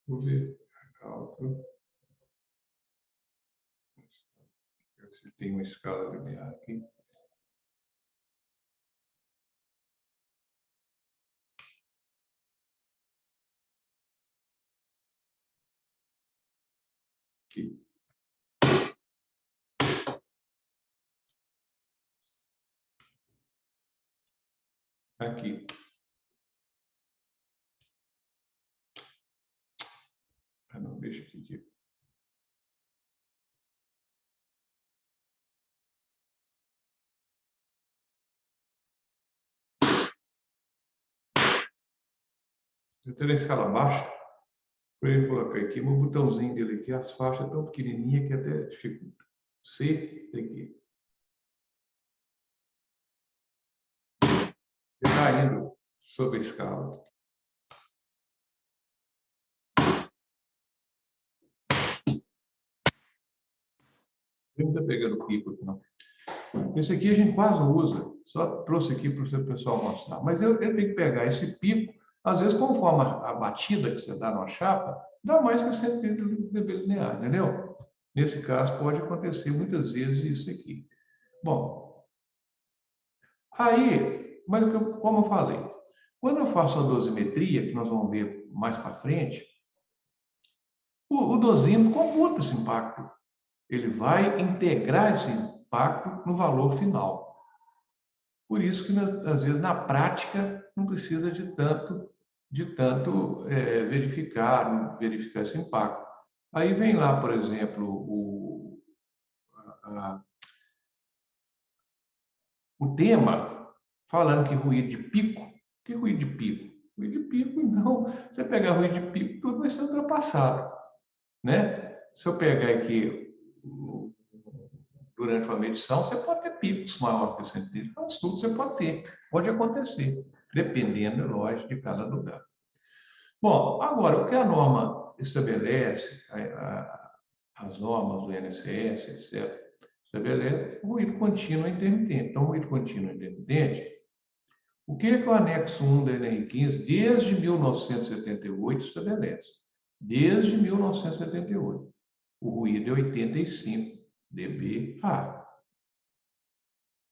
Vou ver. Cálculo. Se tem uma escala linear aqui. Aqui. Aqui. Ah, não, deixa aqui. Eu tenho a escala baixa, por ele colocar aqui, o botãozinho dele aqui, as faixas tão pequenininhas que até dificulta. C, aqui. Está indo sobre a escala. Ele não está pegando o pico aqui, não. Esse aqui a gente quase usa, só trouxe aqui para o pessoal mostrar. Mas eu tenho que pegar esse pico, às vezes, conforme a batida que você dá numa chapa, dá mais que 130 dB linear, entendeu? Nesse caso, pode acontecer muitas vezes isso aqui. Bom, aí, mas como eu falei, quando eu faço a dosimetria, que nós vamos ver mais para frente, o dosímetro computa esse impacto. Ele vai integrar esse impacto no valor final. Por isso que, às vezes, na prática, não precisa de tanto verificar esse impacto. Aí vem lá, por exemplo, o tema, falando que ruído de pico. Que ruído de pico? Ruído de pico, então, você pegar ruído de pico, tudo vai ser ultrapassado, né? Se eu pegar aqui, durante uma medição, você pode ter picos maiores que 130, mas tudo você pode ter, pode acontecer, dependendo, lógico, de cada lugar. Bom, agora, o que a norma estabelece, as normas do INSS, etc., estabelece o ruído contínuo intermitente. Então, o ruído contínuo intermitente, o que o anexo 1 da NR15, desde 1978, estabelece? Desde 1978. O ruído é 85 dBA.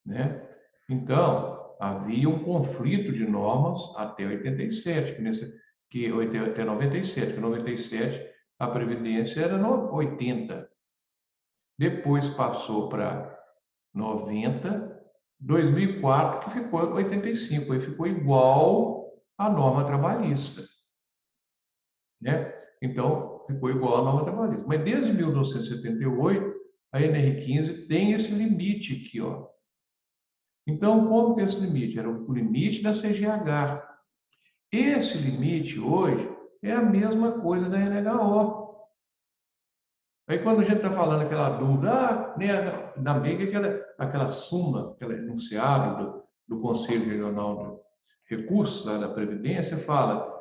Né? Então, havia um conflito de normas até 87, até 97, que 97 a Previdência era 80. Depois passou para 90, 2004 que ficou 85, aí ficou igual à norma trabalhista, né? Então, ficou igual à norma trabalhista. Mas desde 1978, a NR15 tem esse limite aqui, ó. Então, como que é esse limite? Era o limite da CGH. Esse limite hoje é a mesma coisa da NHO. Aí quando a gente está falando aquela dúvida, né, na MEIG, aquela súmula, aquele enunciado do Conselho Regional de Recursos da Previdência, fala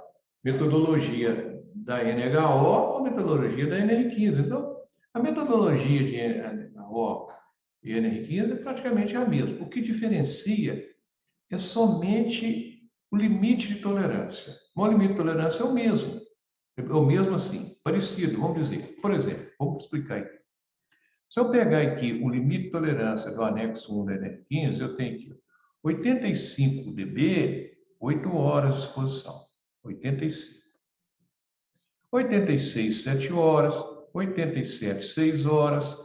metodologia da NHO ou metodologia da NR15. Então, a metodologia de NHO e NR15 é praticamente a mesma. O que diferencia é somente o limite de tolerância. O limite de tolerância é o mesmo assim, parecido, vamos dizer. Por exemplo, vamos explicar aqui. Se eu pegar aqui o limite de tolerância do anexo 1 da NR15, eu tenho aqui 85 dB, 8 horas de exposição. 85. 86, 7 horas. 87, 6 horas.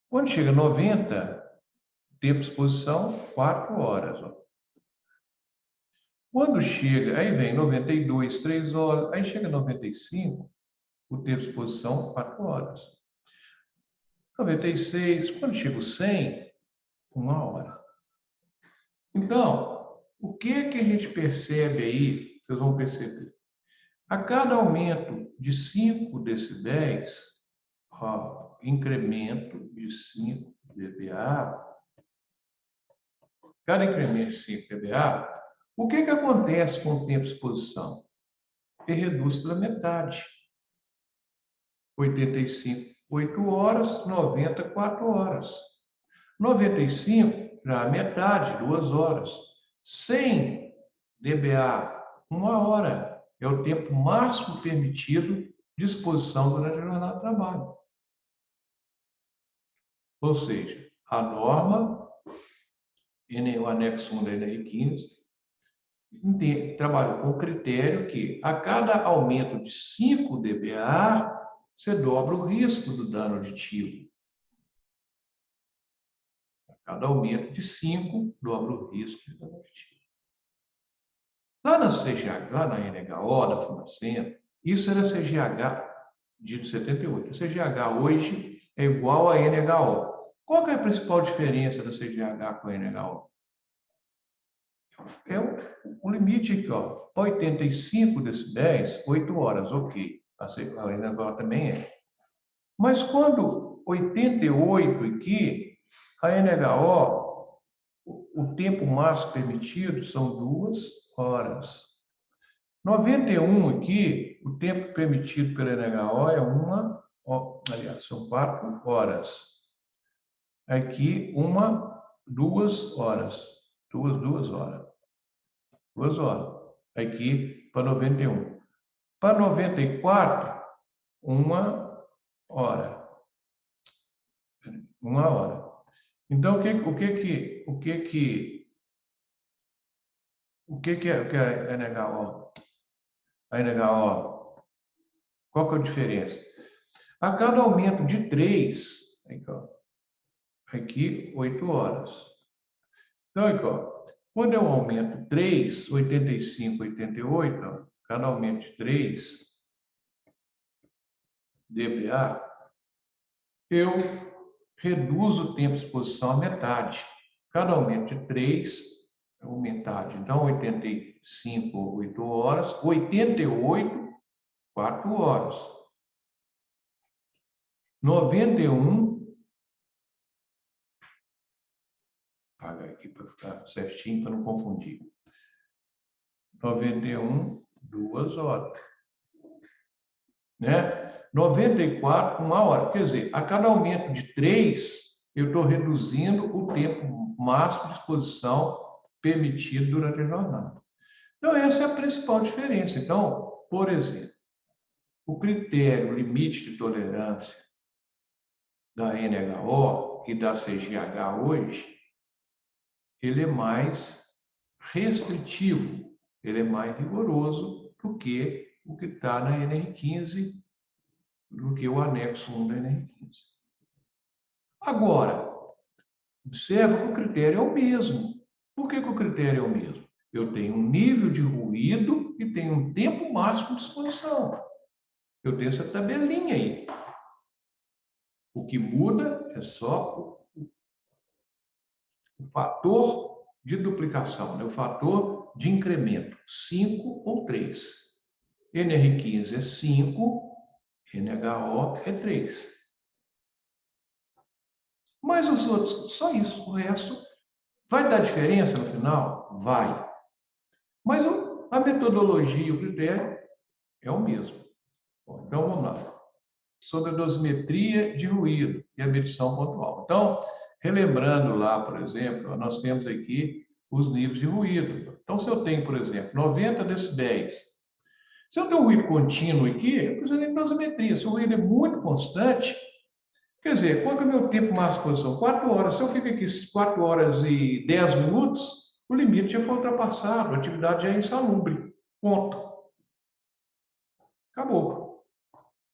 Quando chega a 90, tempo de exposição, 4 horas. Ó. Quando chega, aí vem 92, 3 horas, aí chega 95, o tempo de exposição, 4 horas. 96, quando chega o 100, 1 hora. Então, o que a gente percebe aí, vocês vão perceber? A cada aumento de 5 decibéis, ó, incremento de 5 dBA, cada incremento de 5 dBA, o que acontece com o tempo de exposição? Ele reduz pela metade. 85, 8 horas, 90, 4 horas. 95, já a metade, 2 horas. 100 dBA, 1 hora. É o tempo máximo permitido de exposição durante a jornada de trabalho. Ou seja, a norma, o anexo 1 da NR15, trabalhou com o critério que, a cada aumento de 5 dBA, você dobra o risco do dano auditivo. A cada aumento de 5, dobra o risco de dano auditivo. Lá na CGH, lá na NHO, na Funacentro, isso era CGH de 78. A CGH hoje é igual à NHO. Qual que é a principal diferença da CGH com a NHO? É o limite aqui, ó, 85 decibéis, 8 horas, ok. A NHO também é. Mas quando 88 aqui, a NHO, o tempo máximo permitido são 2 horas. 91 aqui, o tempo permitido pela NHO é aliás, são 4 horas. Aqui, 2 horas. 2 horas. 2 horas. Aqui, para 91. Para 94, 1 hora. 1 hora. Então, o que é a NHO? A NHO, qual que é a diferença? A cada aumento de 3, aqui 8 horas. Então, aqui, ó, quando eu aumento 3, 85, 88, ó, cada aumento de 3 dBA, eu reduzo o tempo de exposição à metade. Cada aumento de 3 é metade. Então, 85, 8 horas, 88, 4 horas. 91, paga aqui para ficar certinho, para não confundir. 91, 2 horas. Né? 94, 1 hora. Quer dizer, a cada aumento de 3, eu estou reduzindo o tempo máximo de exposição permitido durante a jornada. Então, essa é a principal diferença. Então, por exemplo, o critério limite de tolerância da NHO e da CGH hoje, ele é mais restritivo, ele é mais rigoroso do que o que está na NR15, do que o anexo 1 da NR15. Agora, observa que o critério é o mesmo. Por que o critério é o mesmo? Eu tenho um nível de ruído e tenho um tempo máximo de exposição. Eu tenho essa tabelinha aí. O que muda é só o fator de duplicação, né? O fator de incremento, 5 ou 3. NR15 é 5, NHO é 3. Mas os outros, só isso. O resto vai dar diferença no final? Vai. Mas a metodologia e o critério é o mesmo. Bom, então, vamos lá. Sobre a dosimetria de ruído e a medição pontual. Então, relembrando lá, por exemplo, nós temos aqui os níveis de ruído. Então, se eu tenho, por exemplo, 90 decibéis, se eu tenho um ruído contínuo aqui, eu preciso de dosimetria. Se o ruído é muito constante, quer dizer, qual que é o meu tempo máximo de exposição? 4 horas. Se eu fico aqui 4 horas e 10 minutos, o limite já foi ultrapassado, a atividade já é insalubre. Ponto. Acabou.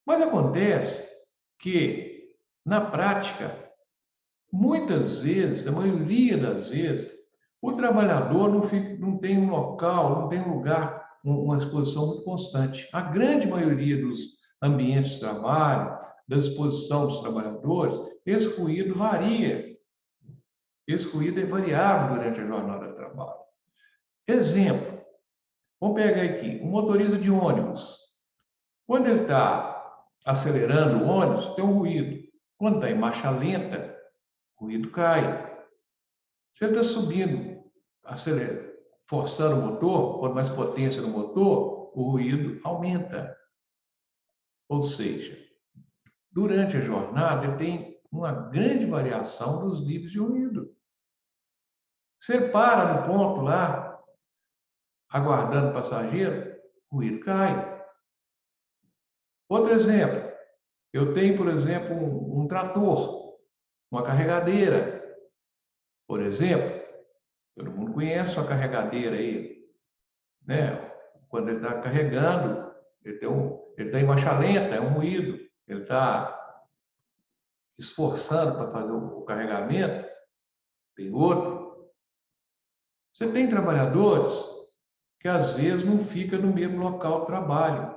Mas acontece que, na prática, muitas vezes, a maioria das vezes, o trabalhador não tem um local, não tem um lugar, uma exposição muito constante. A grande maioria dos ambientes de trabalho, da exposição dos trabalhadores, esse ruído varia. Esse ruído é variável durante a jornada de trabalho. Exemplo, vamos pegar aqui, um motorista de ônibus. Quando ele está acelerando o ônibus, tem um ruído. Quando está em marcha lenta, o ruído cai. Se ele está subindo, acelerando, forçando o motor, pondo mais potência no motor, o ruído aumenta. Ou seja, durante a jornada, ele tem uma grande variação dos níveis de ruído. Se ele para no ponto lá, aguardando o passageiro, o ruído cai. Outro exemplo, eu tenho, por exemplo, um trator, uma carregadeira, por exemplo. Todo mundo conhece uma carregadeira aí, né? Quando ele está carregando, ele está em marcha lenta, é um ruído. Ele está esforçando para fazer o carregamento, tem outro. Você tem trabalhadores que às vezes não fica no mesmo local de trabalho.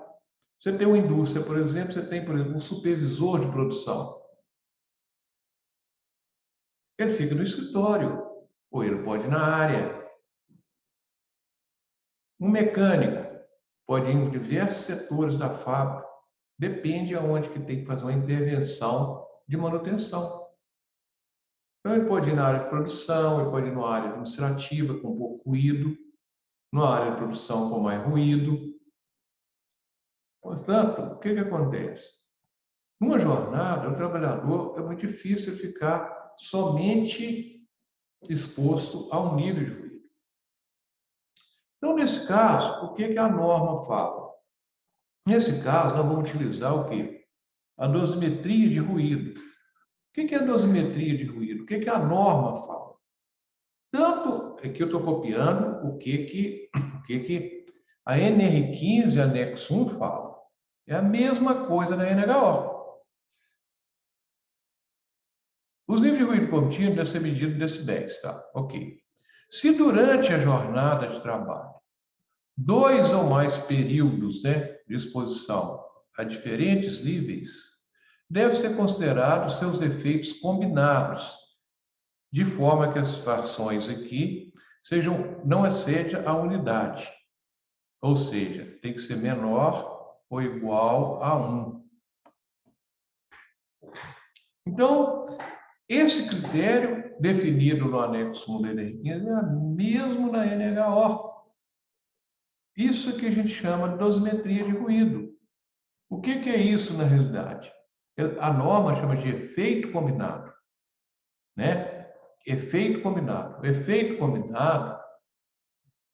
Você tem uma indústria, por exemplo, você tem, por exemplo, um supervisor de produção. Ele fica no escritório, ou ele pode ir na área. Um mecânico pode ir em diversos setores da fábrica. Depende aonde que tem que fazer uma intervenção de manutenção. Então, ele pode ir na área de produção, ele pode ir na área administrativa com pouco ruído, na área de produção com mais ruído. Portanto, o que acontece? Numa jornada, o trabalhador é muito difícil ficar somente exposto a um nível de ruído. Então, nesse caso, o que a norma fala? Nesse caso, nós vamos utilizar o quê? A dosimetria de ruído. O que é a dosimetria de ruído? O que a norma fala? Tanto aqui eu estou copiando o que a NR15, anexo 1, fala. É a mesma coisa na NHO. Os níveis de ruído contínuo devem ser medidos em decibéis, tá? Ok. Se durante a jornada de trabalho, 2 ou mais períodos, né, de exposição a diferentes níveis, deve ser considerado seus efeitos combinados, de forma que as frações aqui não excedam a unidade. Ou seja, tem que ser menor ou igual a 1. Então, esse critério definido no anexo 1 da NR15 é o mesmo na NHO. Isso que a gente chama de dosimetria de ruído. O que é isso na realidade? A norma chama de efeito combinado, né? Efeito combinado. O efeito combinado,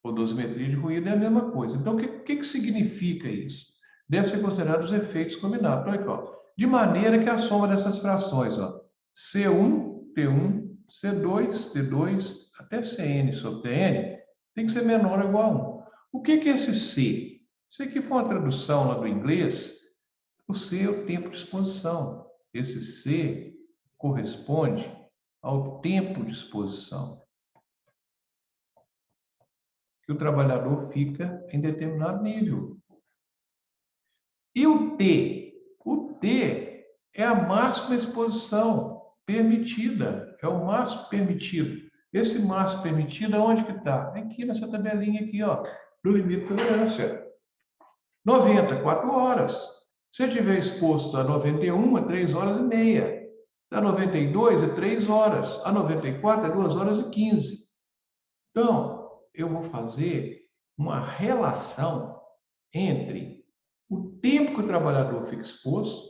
ou dosimetria de ruído, é a mesma coisa. Então, o que significa isso? Deve ser considerado os efeitos combinados. Então, aqui, ó, de maneira que a soma dessas frações, ó, C1, T1, C2, T2, até Cn sobre Tn, tem que ser menor ou igual a 1. O que é esse C? Isso aqui foi uma tradução lá do inglês. O C é o tempo de exposição. Esse C corresponde ao tempo de exposição que o trabalhador fica em determinado nível. E o T? O T é a máxima exposição permitida, é o máximo permitido. Esse máximo permitido, aonde que está? Aqui nessa tabelinha aqui, ó, do limite de tolerância. 90, 4 horas. Se eu estiver exposto a 91, é 3 horas e meia. A 92 é 3 horas. A 94 é 2 horas e 15. Então, eu vou fazer uma relação entre o tempo que o trabalhador fica exposto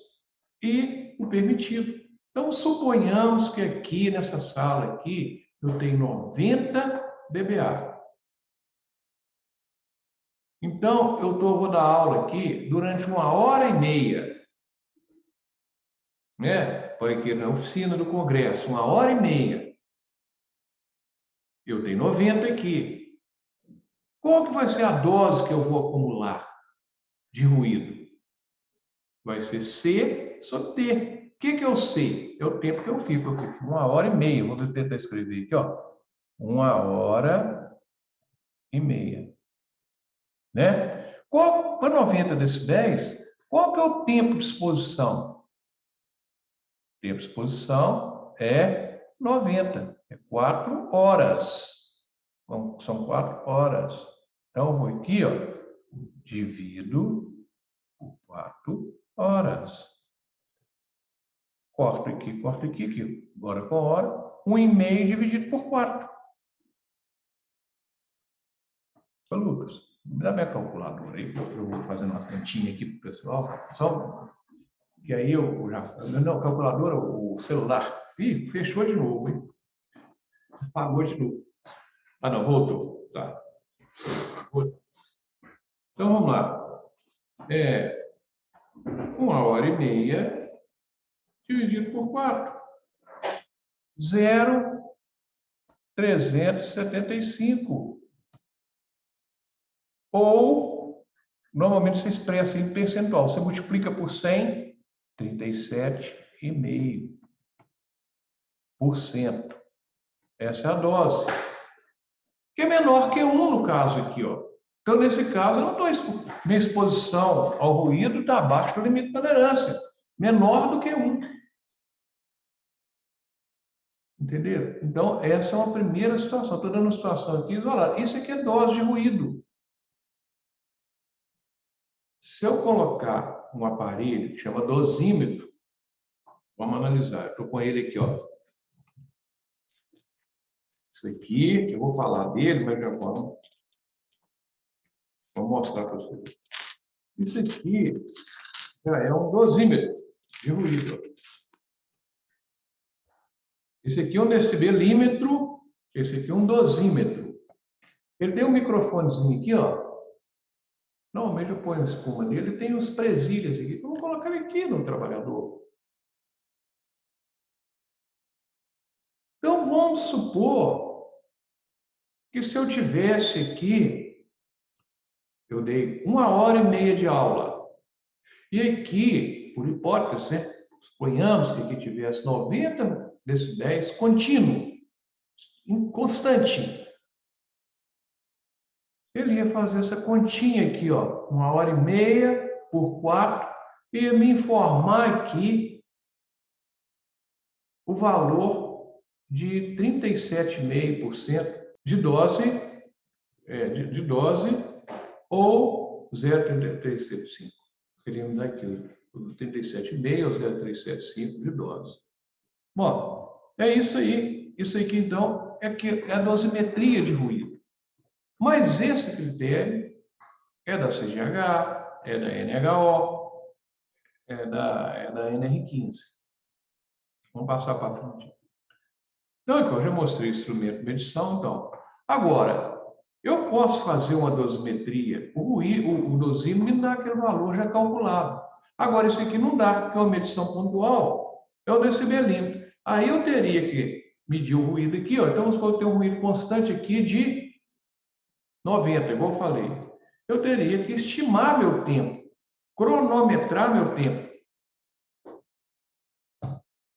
e o permitido. Então, suponhamos que aqui nessa sala aqui eu tenho 90 dBA. Então, vou dar aula aqui durante 1h30, né? Foi aqui na oficina do Congresso, 1h30. Eu tenho 90 aqui. Qual que vai ser a dose que eu vou acumular de ruído? Vai ser C sobre T. O que é o C? É o tempo que eu fico. Eu fico 1h30. Vou tentar escrever aqui, ó. 1h30. Né? Para 90 decibéis, qual que é o tempo de exposição? O tempo de exposição é 90. É 4 horas. Então, são 4 horas. Então, eu vou aqui, ó, divido por 4 horas. Corto aqui. Agora com hora. 1,5 dividido por 4. Ô, Lucas, me dá minha calculadora aí, que eu vou fazendo uma continha aqui para o pessoal. Só que aí eu já... Não, calculadora, o celular. Ih, fechou de novo, hein? Apagou de novo. Ah, não, voltou. Tá. Então, vamos lá. 1h30 dividido por 4. 0,375. Ou, normalmente se expressa em percentual. Você multiplica por 100, 37,5%. Essa é a dose. Que é menor que 1 no caso aqui, ó. Então, nesse caso, eu não estou... Minha exposição ao ruído está abaixo do limite de tolerância. Menor do que 1. Entendeu? Então, essa é uma primeira situação. Estou dando uma situação aqui isolada. Isso aqui é dose de ruído. Se eu colocar um aparelho que chama dosímetro, vamos analisar. Estou com ele aqui, ó. Isso aqui, eu vou falar dele, mas já vou mostrar para vocês. Isso aqui já é um dosímetro de ruído. Esse aqui é um decibelímetro, esse aqui é um dosímetro. Ele tem um microfonezinho aqui, ó. Normalmente eu ponho espuma nele, tem uns presilhas aqui, que eu vou colocar aqui no trabalhador. Então, vamos supor que se eu tivesse aqui, eu dei 1h30 de aula, e aqui, por hipótese, né, suponhamos que aqui tivesse 90 decibéis contínuo, constante. Ele ia fazer essa continha aqui, ó, 1h30 por 4, e ia me informar aqui o valor de 37,5% de dose, de dose ou 0,375. Queríamos dar aqui o 37,5 ou 0,375 de dose. Bom, é isso aí. Isso aqui, então, é a dosimetria de ruído. Mas esse critério é da CGH, é da NHO, é da NR15. Vamos passar para frente. Então, aqui, eu já mostrei o instrumento de medição. Então, agora, eu posso fazer uma dosimetria. O dosímetro me dá aquele valor já calculado. Agora, isso aqui não dá, porque é uma medição pontual. É o decibelímetro. Aí eu teria que medir o ruído aqui, ó. Então, vamos supor que tem um ruído constante aqui de 90, igual eu falei. Eu teria que estimar meu tempo, cronometrar meu tempo.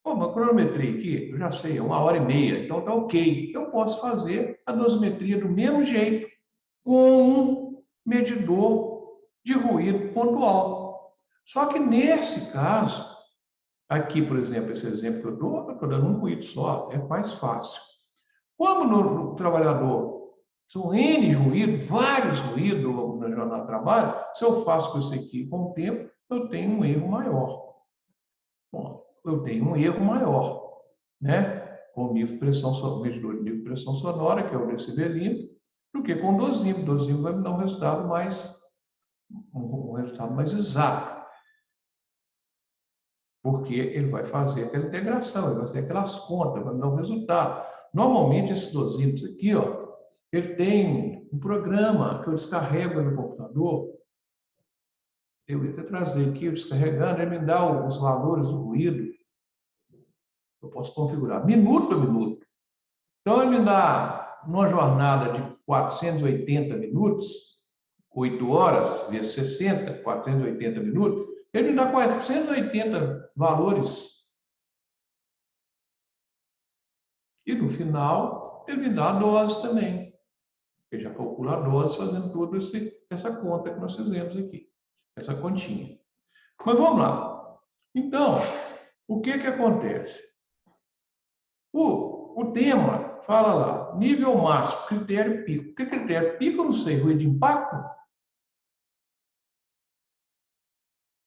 Pô, uma cronometria aqui, eu já sei, é 1h30, então tá ok. Eu posso fazer a dosimetria do mesmo jeito, com um medidor de ruído pontual. Só que nesse caso, aqui, por exemplo, esse exemplo que eu estou dando um ruído só, é mais fácil. Como no trabalhador são N ruídos, vários ruídos na jornada de trabalho, se eu faço com isso aqui com o tempo, eu tenho um erro maior. Bom, eu tenho um erro maior, né? Com o nível de pressão, medidor de nível de pressão sonora, que é o decibelímetro, do que com o dosímetro. O dosímetro vai me dar um resultado mais exato. Porque ele vai fazer aquela integração, ele vai fazer aquelas contas, vai me dar um resultado. Normalmente, esses dosímetros aqui, ó, ele tem um programa que eu descarrego no computador. Eu ia até trazer aqui, eu descarregando, ele me dá os valores do ruído. Eu posso configurar minuto a minuto. Então, ele me dá uma jornada de 480 minutos, 8 horas, vezes 60, 480 minutos, ele me dá 480 valores. E no final, ele me dá a dose também. Ele já calcula a dose fazendo toda essa conta que nós fizemos aqui, essa continha. Mas vamos lá. Então, o que acontece? O tema fala lá, nível máximo, critério pico. O que é critério pico? Eu não sei, ruído de impacto?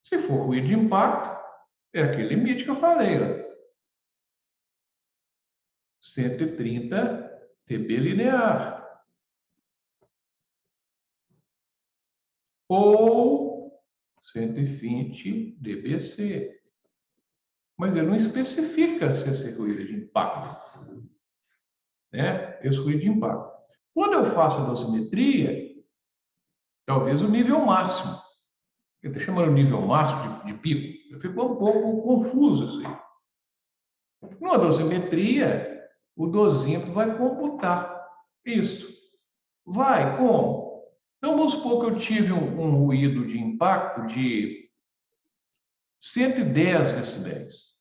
Se for ruído de impacto, é aquele limite que eu falei, ó. 130 dB linear. Ou 120 dBc. Mas ele não especifica se esse ruído é de impacto. Né? Esse ruído de impacto. Quando eu faço a dosimetria, talvez o nível máximo. eu estou chamando nível máximo de pico, ficou um pouco confuso isso aí. Numa dosimetria, o dosímetro vai computar isso. Vai, como? Então, vamos supor que eu tive um ruído de impacto de 110 decibéis.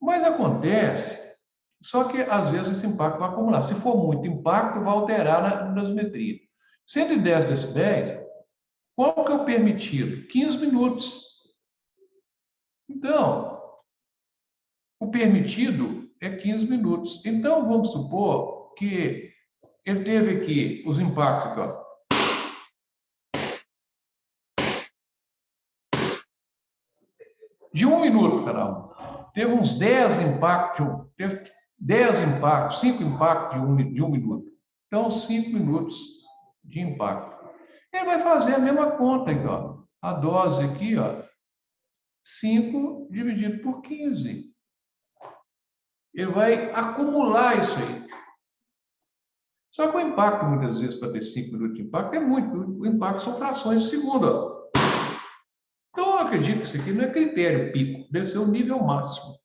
Mas acontece, só que às vezes esse impacto vai acumular. Se for muito impacto, vai alterar na dosimetria. 110 decibéis, qual que é o permitido? 15 minutos. Então, o permitido é 15 minutos. Então, vamos supor que ele teve aqui os impactos aqui, ó. De 1 minuto cada um. Teve uns 10 impactos, teve 10 impactos, 5 impactos de um minuto. Então, 5 minutos de impacto. Ele vai fazer a mesma conta aqui, ó. A dose aqui, ó, 5 dividido por 15. Ele vai acumular isso aí. Só que o impacto, muitas vezes, para ter 5 minutos de impacto, é muito. O impacto são frações de segundo, ó. Então, eu acredito que isso aqui não é critério pico, deve ser o nível máximo.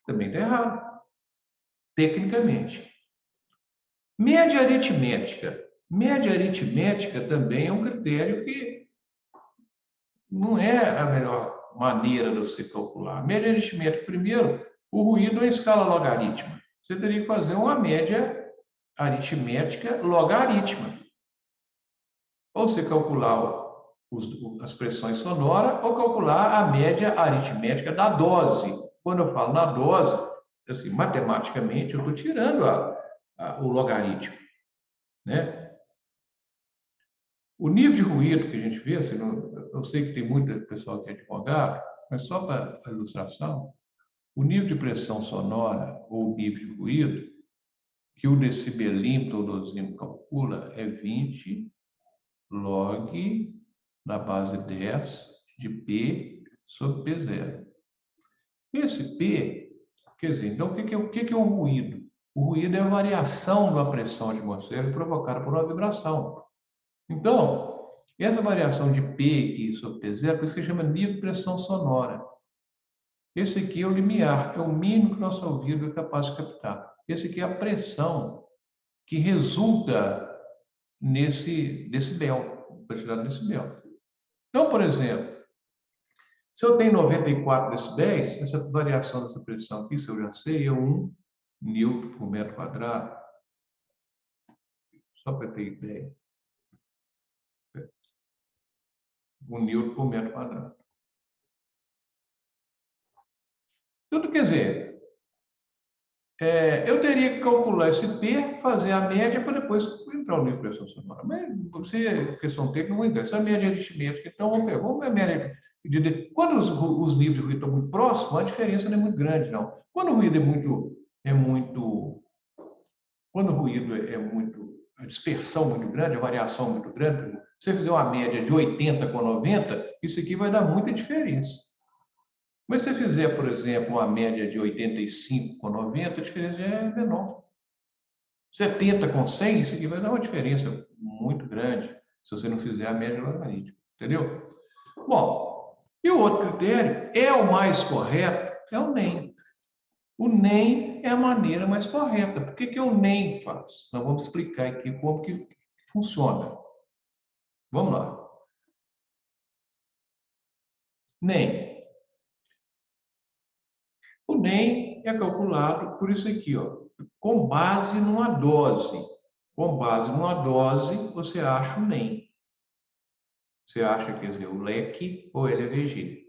Também está errado, tecnicamente. Média aritmética. Média aritmética também é um critério que não é a melhor maneira de você calcular. Média aritmética, primeiro, o ruído é uma escala logarítmica. Você teria que fazer uma média aritmética logarítmica. Ou você calcular as pressões sonoras, ou calcular a média aritmética da dose. Quando eu falo na dose, assim, matematicamente, eu estou tirando o logaritmo, né? O nível de ruído que a gente vê, assim, eu sei que tem muito pessoal que é advogado, mas só para ilustração, o nível de pressão sonora ou nível de ruído que o decibelímetro ou dosímetro calcula é 20 log na base 10 de P sobre P0. Esse P, quer dizer, então o que é o ruído? O ruído é a variação da pressão atmosférica provocada por uma vibração. Então, essa variação de P aqui sobre P0, por isso que chama nível de pressão sonora. Esse aqui é o limiar, é o mínimo que nosso ouvido é capaz de captar. Esse aqui é a pressão que resulta nesse decibel, quantidade de decibel. Então, por exemplo, se eu tenho 94 decibéis, essa variação dessa pressão aqui, se eu já sei, é 1 newton por metro quadrado. Só para ter ideia. 1 newton por metro quadrado. Tudo quer dizer, eu teria que calcular esse P, fazer a média para depois entrar no nível de pressão sonora. Mas você, questão técnica, não interessa. A média aritmética, então vamos ver a média. Quando os níveis de ruído estão muito próximos, a diferença não é muito grande, não. Quando o ruído quando o ruído é muito, a dispersão muito grande, a variação muito grande, se você fizer uma média de 80 com 90, isso aqui vai dar muita diferença. Mas se você fizer, por exemplo, uma média de 85 com 90, a diferença é menor. 70 com 100, isso aqui vai dar uma diferença muito grande, se você não fizer a média logarítmica. Entendeu? Bom, e o outro critério é o mais correto, é o NEM. O NEM é a maneira mais correta. Por que o NEM faz? Nós vamos explicar aqui como que funciona. Vamos lá. NEM. O NEM é calculado por isso aqui, ó, com base numa dose. Com base numa dose, você acha o NEM. Você acha, quer dizer, o leque ou LVG.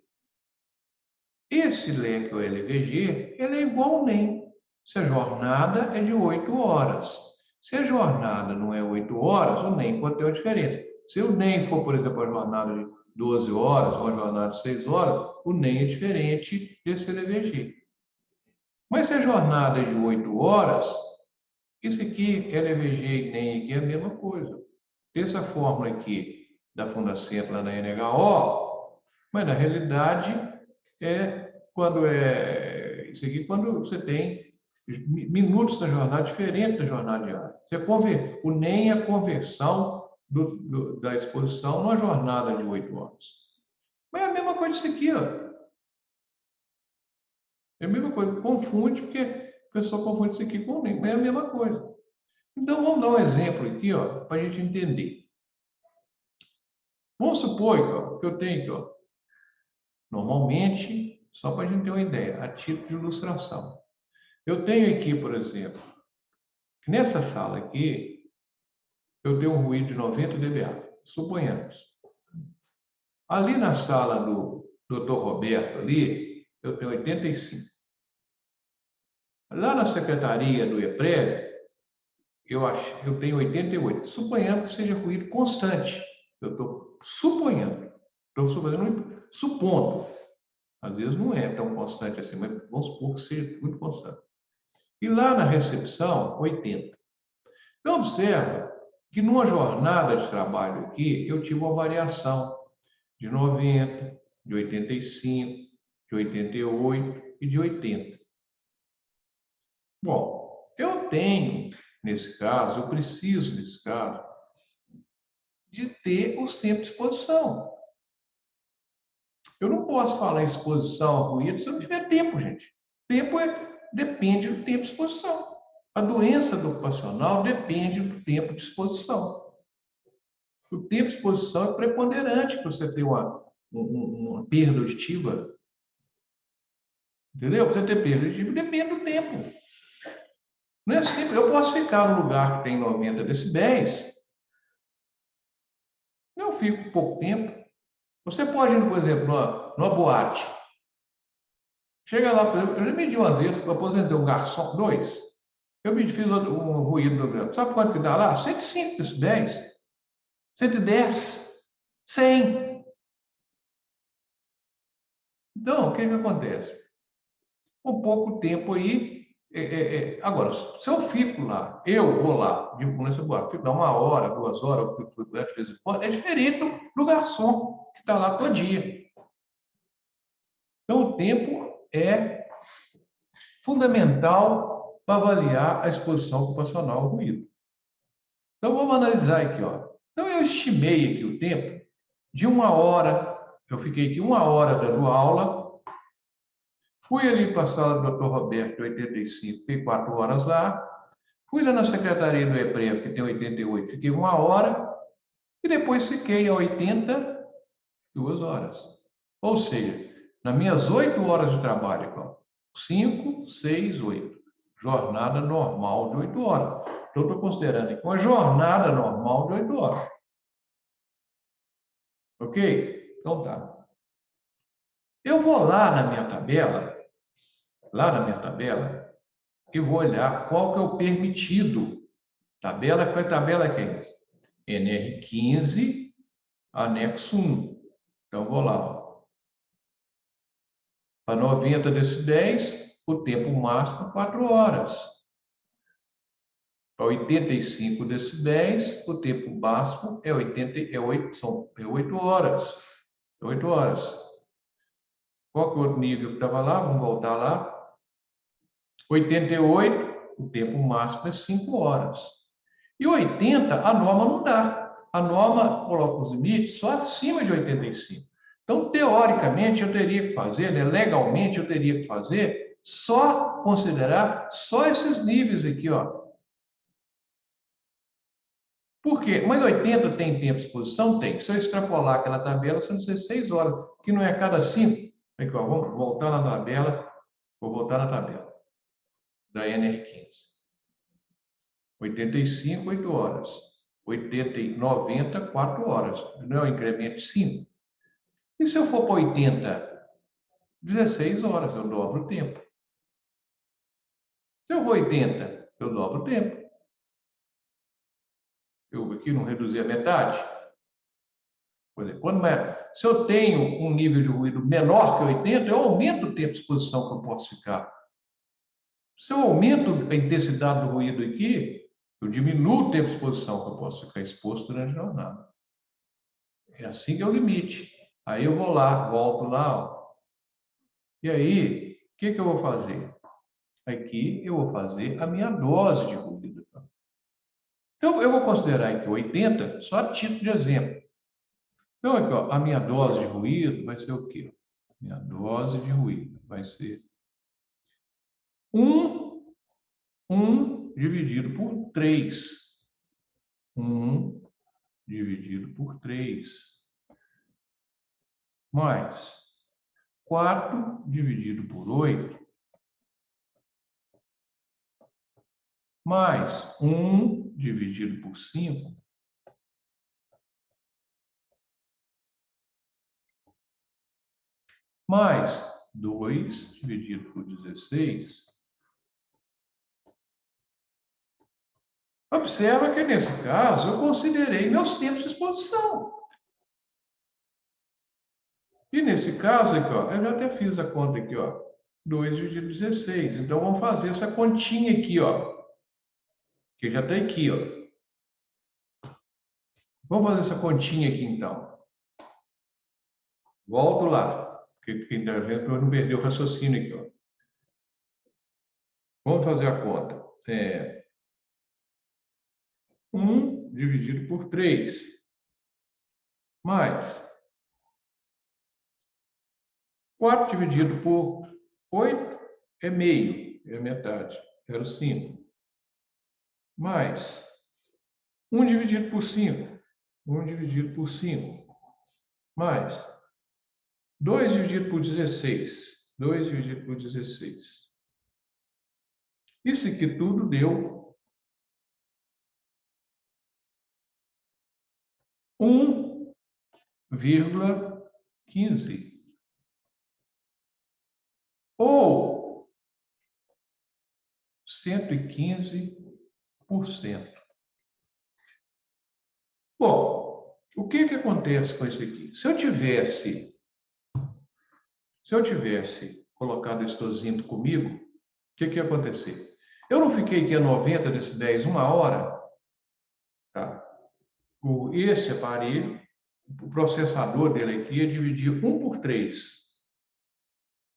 Esse leque ou LVG, ele é igual ao NEM. Se a jornada é de 8 horas. Se a jornada não é 8 horas, o NEM pode ter uma diferença. Se o NEM for, por exemplo, a jornada de 12 horas ou a jornada de 6 horas, o NEM é diferente desse LVG. Mas se a jornada é de 8 horas, isso aqui, LVG e NEM aqui é a mesma coisa. Essa fórmula aqui da Fundacentro lá na NHO, mas na realidade quando isso aqui quando você tem minutos da jornada diferente da jornada diária. O NEM é a conversão da exposição numa jornada de 8 horas. Mas é a mesma coisa isso aqui, ó. É a mesma coisa, confunde, porque a pessoa confunde isso aqui com mas é a mesma coisa. Então, vamos dar um exemplo aqui, ó, para a gente entender. Vamos supor ó, que eu tenho aqui, ó, normalmente, só para a gente ter uma ideia, a título de ilustração. Eu tenho aqui, por exemplo, nessa sala aqui, eu tenho um ruído de 90 dBA, suponhamos. Ali na sala do Dr. Roberto, ali, eu tenho 85. Lá na secretaria do EPREV, eu tenho 88. Suponhamos que seja ruído constante. Eu estou suponhando. Supondo. Às vezes não é tão constante assim, mas vamos supor que seja muito constante. E lá na recepção, 80. Então, observa que numa jornada de trabalho aqui, eu tive uma variação de 90, de 85, de 88 e de 80. Bom, eu tenho, nesse caso, eu preciso, nesse caso, de ter os tempos de exposição. Eu não posso falar em exposição a ruído se eu não tiver tempo, gente. Tempo depende do tempo de exposição. A doença ocupacional depende do tempo de exposição. O tempo de exposição é preponderante para você ter uma perda auditiva. Entendeu? Para você ter perda auditiva, depende do tempo. Não é simples. Eu posso ficar num lugar que tem 90 decibéis, eu fico pouco tempo. Você pode ir, por exemplo, numa boate. Chega lá, por exemplo, eu já medi uma vez, eu aposentei um garçom, dois. Eu me fiz um ruído no programa. Sabe quanto que dá lá? 105 decibéis. 110. 100. Então, o que acontece? Com pouco tempo aí. Agora, se eu fico lá, eu vou lá, de polícia, fico lá 1 hora, 2 horas, eu fui de vez em quando, é diferente do garçom, que está lá todo dia. Então, o tempo é fundamental para avaliar a exposição ocupacional ao ruído. Então, vamos analisar aqui. Ó. Então, eu estimei aqui o tempo de 1 hora, eu fiquei aqui 1 hora dando aula, fui ali para a sala do Dr. Roberto, 85, fiquei 4 horas lá, fui lá na secretaria do EPREV, que tem 88, fiquei 1 hora, e depois fiquei a 80, 2 horas. Ou seja, nas minhas 8 horas de trabalho, 5, 6, 8. Jornada normal de 8 horas. Então, estou considerando aqui uma jornada normal de 8 horas. Ok? Então tá. Eu vou lá na minha tabela, e vou olhar qual que é o permitido. Qual é a tabela que é isso? NR15, anexo 1. Então, vou lá. Para 90 decibéis, o tempo máximo 4 horas. Para 85 decibéis, o tempo máximo é 8 horas. 8 horas. Qual que é o outro nível que estava lá? Vamos voltar lá. 88, o tempo máximo é 5 horas. E 80, a norma não dá. A norma coloca os limites só acima de 85. Então, teoricamente, eu teria que fazer, né? Legalmente, eu teria que fazer, só considerar só esses níveis aqui, ó. Por quê? Mas 80 tem tempo de exposição? Tem. Se eu extrapolar aquela tabela, são 16 horas, que não é a cada 5. Aqui, ó, vamos voltar na tabela. Vou voltar na tabela da NR15. 85, 8 horas. 80 e 90, 4 horas. Não é o incremento de 5. E se eu for para 80, 16 horas, eu dobro o tempo. Se eu for 80, eu dobro o tempo. Eu aqui não reduzi a metade. Se eu tenho um nível de ruído menor que 80, eu aumento o tempo de exposição que eu posso ficar. Se eu aumento a intensidade do ruído aqui, eu diminuo o tempo de exposição que eu posso ficar exposto durante a jornada. É assim que é o limite. Aí eu vou lá, volto lá. Ó. E aí, o que eu vou fazer? Aqui eu vou fazer a minha dose de ruído. Então, eu vou considerar aqui 80 só a título de exemplo. Então, aqui, ó, a minha dose de ruído vai ser o quê? Minha dose de ruído vai ser 1 dividido por 3. 1 dividido por 3. Mais 4 dividido por 8. Mais 1 dividido por 5. Mais 2 dividido por 16. Observa que, nesse caso, eu considerei meus tempos de exposição. E, nesse caso, aqui, ó, eu já até fiz a conta aqui, ó, 2 dividido por 16. Então, vamos fazer essa continha aqui, ó, que já está aqui, ó. Vamos fazer essa continha aqui, então. Volto lá, porque quem está vendo para não perder o raciocínio aqui, ó. Vamos fazer a conta. 1 dividido por 3. Mais 4 dividido por 8 é meio, é metade, 0,5. Mais 1 dividido por 5. 1 dividido por 5. Mais 2 dividido por 16. 2 dividido por 16. Isso aqui tudo deu 1,15. Ou 115%. Bom, o que acontece com isso aqui? Se eu tivesse colocado estosito comigo, o que ia acontecer? Eu não fiquei aqui a 90 decibéis 1 hora, tá? Esse aparelho, o processador dele aqui ia dividir 1 por 3.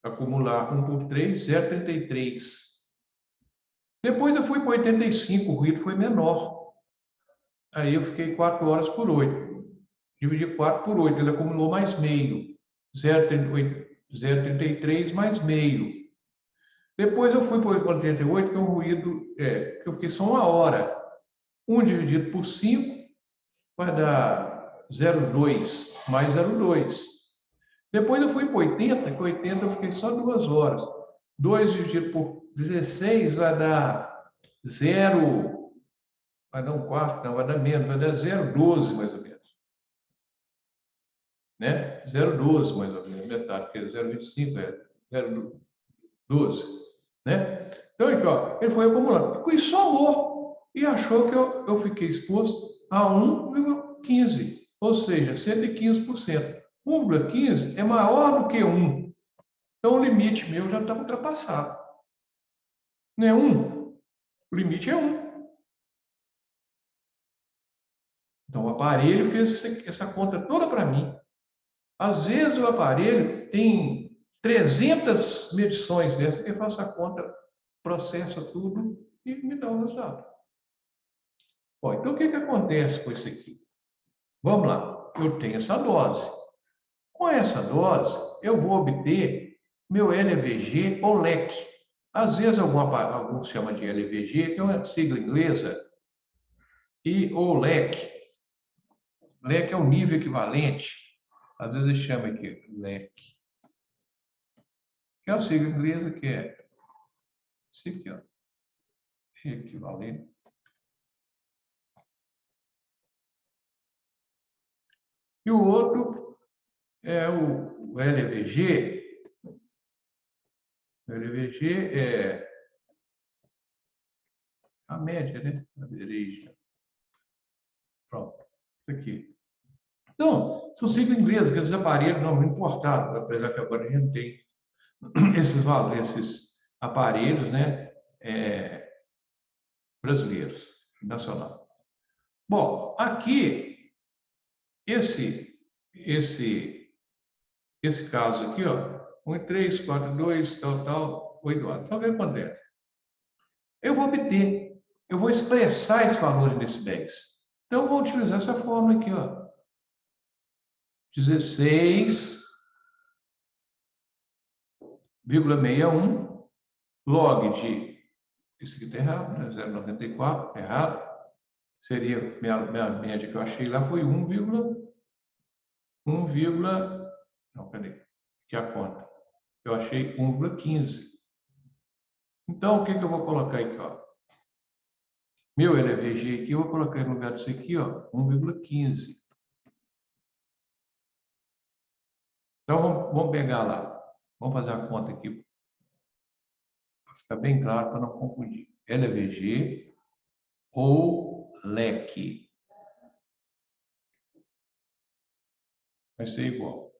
Acumular 1 por 3, 0,33. Depois eu fui para 85, o ruído foi menor. Aí eu fiquei 4 horas por 8. Dividi 4 por 8, ele acumulou mais meio. 0,33 mais meio. Depois eu fui para 88, que é um ruído, que eu fiquei só 1 hora. 1 dividido por 5 vai dar 0,2 mais 0,2. Depois eu fui para 80, que 80 eu fiquei só 2 horas. 2 dividido por 16 vai dar 0, vai dar 1/4, não, vai dar menos, vai dar 0,12 mais ou menos. Né? 0,12 mais ou menos, metade, porque 0,25 é 0,12. Né? Então, aqui, ó, ele foi acumulando. Com isso, somou e achou que eu fiquei exposto a 1,15, ou seja, 115%. 1,15 é maior do que 1. Então, o limite meu já está ultrapassado. Não é 1? O limite é 1. Então, o aparelho fez essa conta toda para mim. Às vezes, o aparelho tem 300 medições dessas, eu faço a conta, processa tudo e me dá o resultado. Bom, então, o que acontece com isso aqui? Vamos lá. Eu tenho essa dose. Com essa dose, eu vou obter meu LVG ou LEC. Às vezes, alguns chamam de LVG, que é uma sigla inglesa, ou LEC. LEC é o nível equivalente. Às vezes, eles chamam aqui LEC. Que é a sigla inglesa, que é isso aqui, ó. Equivalente. E o outro é o LVG. O LVG é a média, né? A average. Pronto. Isso aqui. Então, são siglas inglesas, que esses aparelhos não importados, apesar que agora a gente tem esses aparelhos, né? Brasileiros, nacional. Bom, aqui, esse caso aqui, ó, 1, 3, 4, 2, tal, 8 horas. Então, o que acontece? Eu vou obter eu vou expressar esse valor em decibéis. Então, eu vou utilizar essa fórmula aqui, ó. 16,61 log de... Isso aqui está errado, né? 0,94, errado. Seria, minha média que eu achei lá foi 1, não, peraí, aqui a conta. Eu achei 1,15. Então, o que eu vou colocar aqui, ó? Meu LVG aqui, eu vou colocar no lugar disso aqui, ó, 1,15. Então, vamos pegar lá. Vamos fazer a conta aqui, para ficar bem claro, para não confundir. LVG ou leque. Vai ser igual.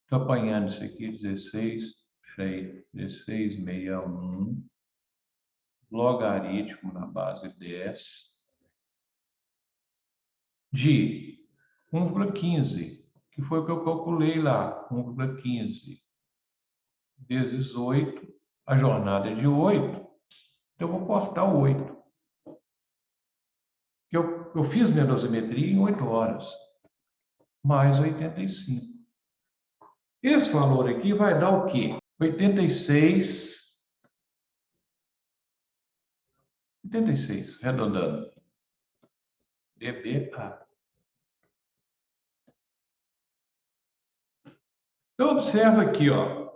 Estou apanhando isso aqui, 16,61 logaritmo na base 10 de 1,15, que foi o que eu calculei lá, 1,15 vezes 8, a jornada é de 8, então eu vou cortar o 8. Eu fiz minha dosimetria em 8 horas, mais 85. Esse valor aqui vai dar o quê? 86, arredondando, dBA. Então, observa aqui, ó,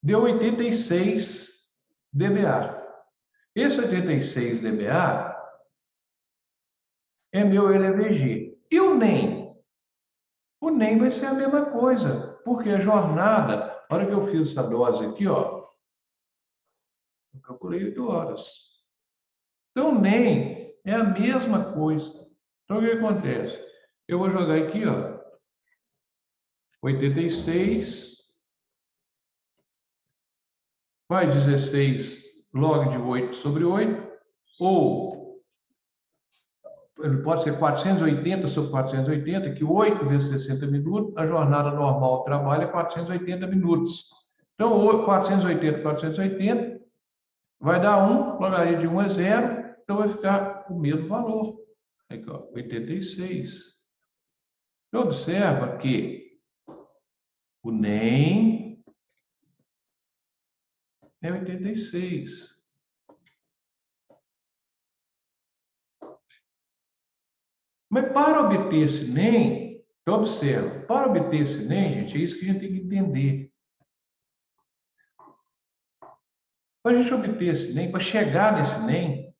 deu 86 dBA. Esse 86 dBA é meu LVG. E o NEM? O NEM vai ser a mesma coisa, porque a jornada, a hora que eu fiz essa dose aqui, ó, eu calculei 8 horas. Então, o NEM é a mesma coisa. Então, o que acontece? Eu vou jogar aqui, ó, 86 vai 16 log de 8 sobre 8, ou ele pode ser 480 sobre 480, que 8 vezes 60 minutos, a jornada normal do trabalho é 480 minutos. Então, 480, 480, vai dar 1, logaritmo de 1 é 0, então vai ficar o mesmo valor. Aqui, ó, 86. Então, observa que o NEM é 86. Mas para obter esse NEM, então observa, para obter esse NEM, gente, é isso que a gente tem que entender. Para a gente obter esse NEM, para chegar nesse NEM,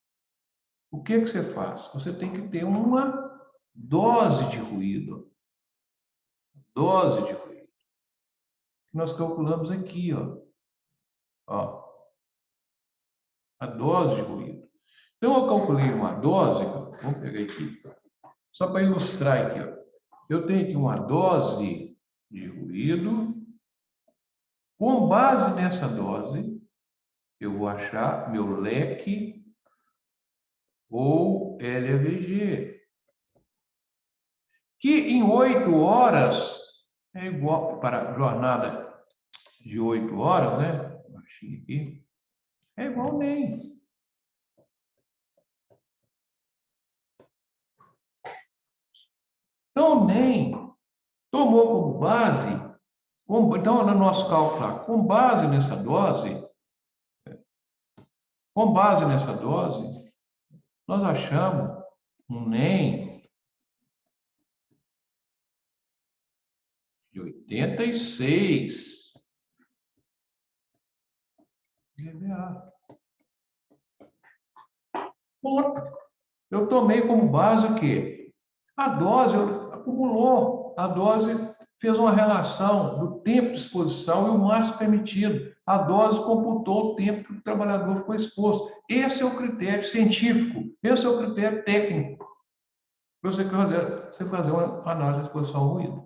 o que você faz? Você tem que ter uma dose de ruído. Dose de ruído. Que nós calculamos aqui, ó. Ó. A dose de ruído. Então, eu calculei uma dose, vamos pegar aqui, só para ilustrar aqui, ó. Eu tenho aqui uma dose de ruído. Com base nessa dose, eu vou achar meu leque ou LVG, que em 8 horas é igual para a jornada de 8 horas, né? Achei aqui, é igual NEM. Então, o NEM tomou como base, então, no nosso cálculo lá, com base nessa dose, nós achamos um NEM de 86 dBA. Ponto. Eu tomei como base o quê? A dose acumulou, a dose fez uma relação do tempo de exposição e o máximo permitido. A dose computou o tempo que o trabalhador ficou exposto. Esse é o critério científico, esse é o critério técnico. Você fazer uma análise de exposição ao ruído.